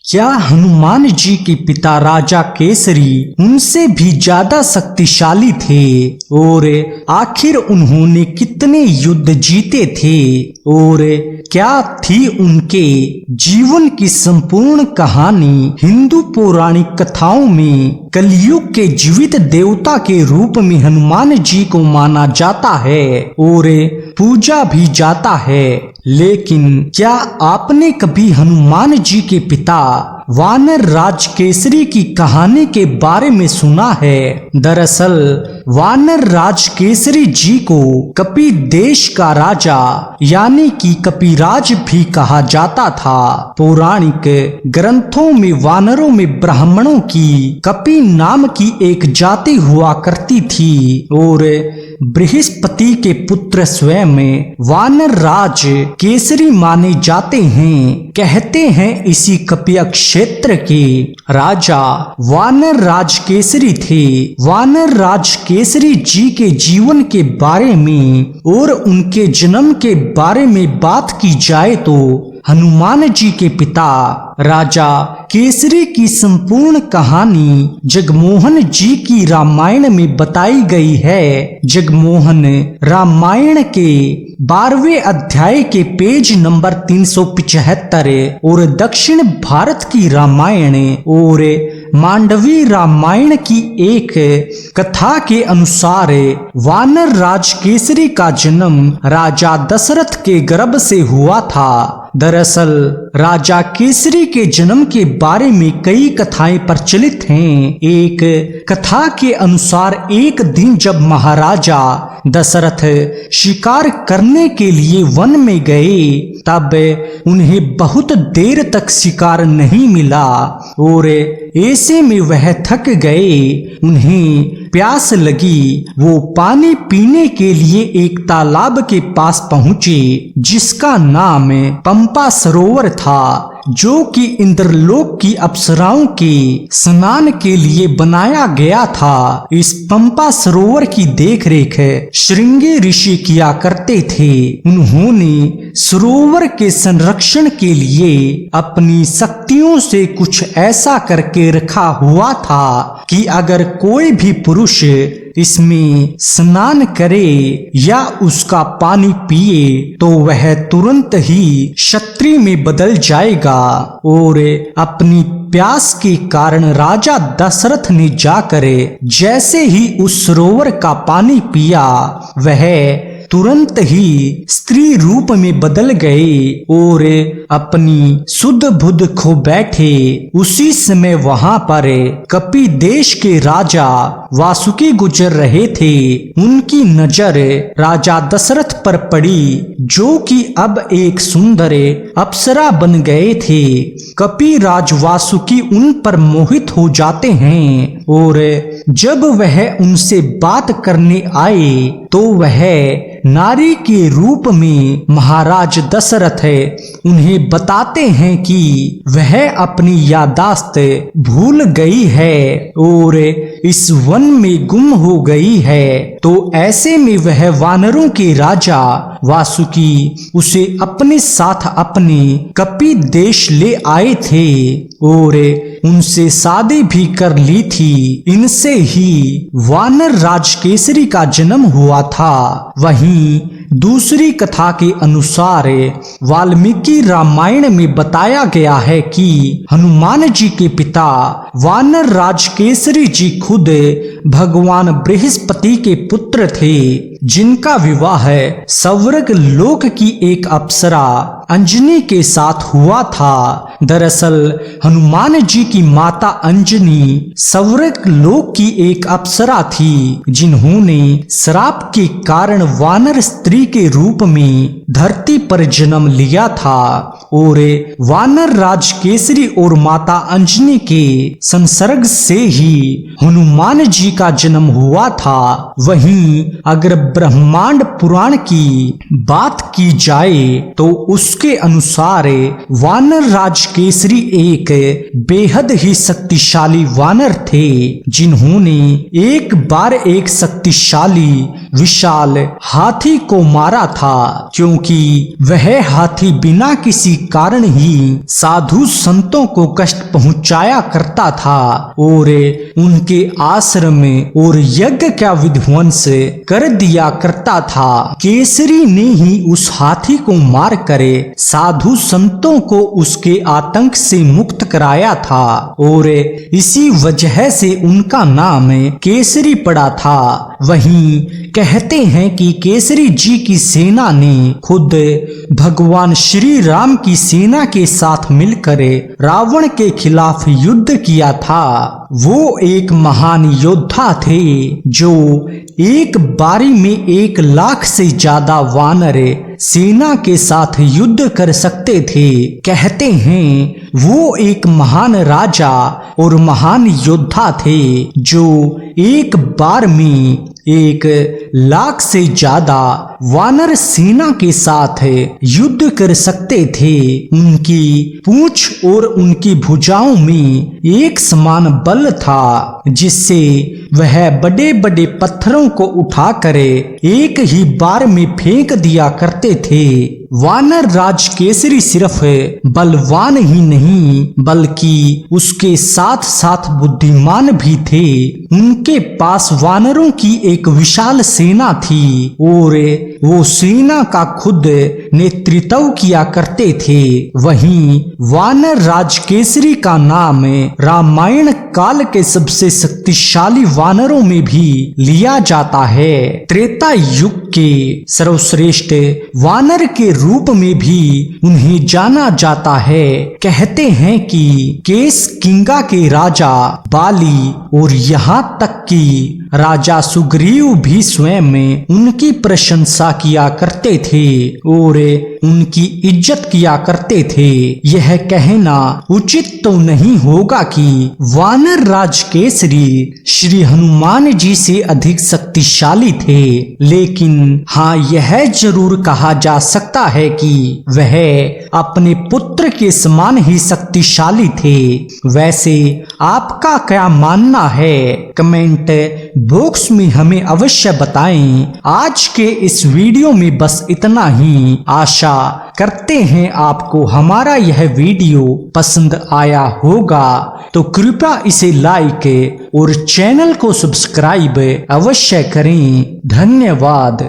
क्या हनुमान जी के पिता राजा केसरी उनसे भी ज्यादा शक्तिशाली थे? और आखिर उन्होंने कितने युद्ध जीते थे? और क्या थी उनके जीवन की संपूर्ण कहानी? हिंदू पौराणिक कथाओं में कलयुग के जीवित देवता के रूप में हनुमान जी को माना जाता है और पूजा भी जाता है। लेकिन क्या आपने कभी हनुमान जी के पिता वानर राज केसरी की कहानी के बारे में सुना है? दरअसल वानर राज केसरी जी को कपि देश का राजा यानी कि कपिराज भी कहा जाता था। पौराणिक ग्रंथों में वानरों में ब्राह्मणों की कपि नाम की एक जाति हुआ करती थी और बृहस्पति के पुत्र स्वयं वानर राज केसरी माने जाते हैं। कहते हैं इसी कपिया क्षेत्र के राजा वानर राज केसरी थे। वानर राज केसरी जी के जीवन के बारे में और उनके जन्म के बारे में बात की जाए तो हनुमान जी के पिता राजा केसरी की संपूर्ण कहानी जगमोहन जी की रामायण में बताई गई है। जगमोहन रामायण के 12वें अध्याय के पेज नंबर 375 और दक्षिण भारत की रामायण और मांडवी रामायण की एक कथा के अनुसार वानर राज केसरी का जन्म राजा दशरथ के गर्भ से हुआ था। दरअसल राजा केसरी के जन्म के बारे में कई कथाएं प्रचलित हैं। एक कथा के अनुसार एक दिन जब महाराजा दशरथ शिकार करने के लिए वन में गए तब उन्हें बहुत देर तक शिकार नहीं मिला और ऐसे में वह थक गए। उन्हें प्यास लगी। वो पानी पीने के लिए एक तालाब के पास पहुंचे जिसका नाम पंपा सरोवर था, जो कि इंद्रलोक की अप्सराओं के स्नान के लिए बनाया गया था। इस पंपा सरोवर की देखरेख श्रृंगी ऋषि किया करते थे। उन्होंने सरोवर के संरक्षण के लिए अपनी शक्तियों से कुछ ऐसा करके रखा हुआ था कि अगर कोई भी पुरुष इसमें स्नान करे या उसका पानी पिए तो वह तुरंत ही क्षत्रिय में बदल जाएगा। और अपनी प्यास के कारण राजा दशरथ ने जाकर जैसे ही उस सरोवर का पानी पिया वह तुरंत ही स्त्री रूप में बदल गए और अपनी शुद्ध बुद्ध खो बैठे। उसी समय वहां पर कपि देश के राजा वासुकी गुजर रहे थे। उनकी नजर राजा दशरथ पर पड़ी जो कि अब एक सुंदर अप्सरा बन गए थे। कपि राज वासुकी उन पर मोहित हो जाते हैं और जब वह उनसे बात करने आए तो वह नारी के रूप में महाराज दशरथ उन्हें बताते हैं कि वह अपनी यादाश्त भूल गई है और इस वन में गुम हो गई है। तो ऐसे में वह वानरों के राजा वासुकी उसे अपने साथ अपने कपि देश ले आए थे और उनसे शादी भी कर ली थी। इनसे ही वानर राज केसरी का जन्म हुआ था। वहीं दूसरी कथा के अनुसार वाल्मीकि रामायण में बताया गया है कि हनुमान जी के पिता वानर राज केसरी जी खुद भगवान बृहस्पति के पुत्र थे, जिनका विवाह स्वर्ग लोक की एक अप्सरा अंजनी के साथ हुआ था। दरअसल हनुमान जी की माता अंजनी स्वर्ग लोक की एक अप्सरा थी जिन्होंने श्राप के कारण वानर स्त्री के रूप में धरती पर जन्म लिया था और वानर राज केसरी और माता अंजनी के संसर्ग से ही हनुमान जी का जन्म हुआ था। वहीं अगर ब्रह्मांड पुराण की बात की जाए तो उसके अनुसार वानर राज केसरी एक बेहद ही शक्तिशाली वानर थे जिन्होंने एक बार एक शक्तिशाली विशाल हाथी को मारा था, क्योंकि वह हाथी बिना किसी कारण ही साधु संतों को कष्ट पहुंचाया करता था और उनके आश्रम और यज्ञ का विध्वंस कर दिया करता था। केसरी ने ही उस हाथी को मार कर साधु संतों को उसके आतंक से मुक्त कराया था और इसी वजह से उनका नाम केसरी पड़ा था। वहीं कहते हैं कि केसरी जी की सेना ने खुद भगवान श्री राम की सेना के साथ मिलकर रावण के खिलाफ युद्ध किया था। वो एक महान योद्धा थे जो एक बारी में 1 लाख से ज्यादा वानर सेना के साथ युद्ध कर सकते थे। कहते हैं वो एक महान राजा और महान योद्धा थे जो एक बार में 1 लाख से ज्यादा वानर सेना के साथ युद्ध कर सकते थे। उनकी पूंछ और उनकी भुजाओं में एक समान बल था जिससे वह बड़े बड़े पत्थरों को उठाकर एक ही बार में फेंक दिया करते थे। वानर राज केसरी सिर्फ बलवान ही नहीं बल्कि उसके साथ साथ बुद्धिमान भी थे। उनके पास वानरों की एक विशाल सेना थी और वो सेना का खुद नेतृत्व किया करते थे। वहीं वानर राज केसरी का नाम रामायण काल के सबसे शक्तिशाली वानरों में भी लिया जाता है। त्रेता युग के सर्वश्रेष्ठ वानर के रूप में भी उन्हें जाना जाता है। कहते हैं कि केस किंगा के राजा बाली और यहाँ तक कि राजा सुग्रीव भी स्वयं में उनकी प्रशंसा किया करते थे और उनकी इज्जत किया करते थे। यह कहना उचित तो नहीं होगा कि वानर राज केसरी श्री हनुमान जी से अधिक शक्तिशाली थे, लेकिन हाँ यह जरूर कहा जा सकता है कि वह अपने पुत्र के समान ही शक्तिशाली थे। वैसे आपका क्या मानना है? कमेंट बॉक्स में हमें अवश्य बताएं। आज के इस वीडियो में बस इतना ही। आशा करते हैं आपको हमारा यह वीडियो पसंद आया होगा, तो कृपया इसे लाइक और चैनल को सब्सक्राइब अवश्य करें। धन्यवाद।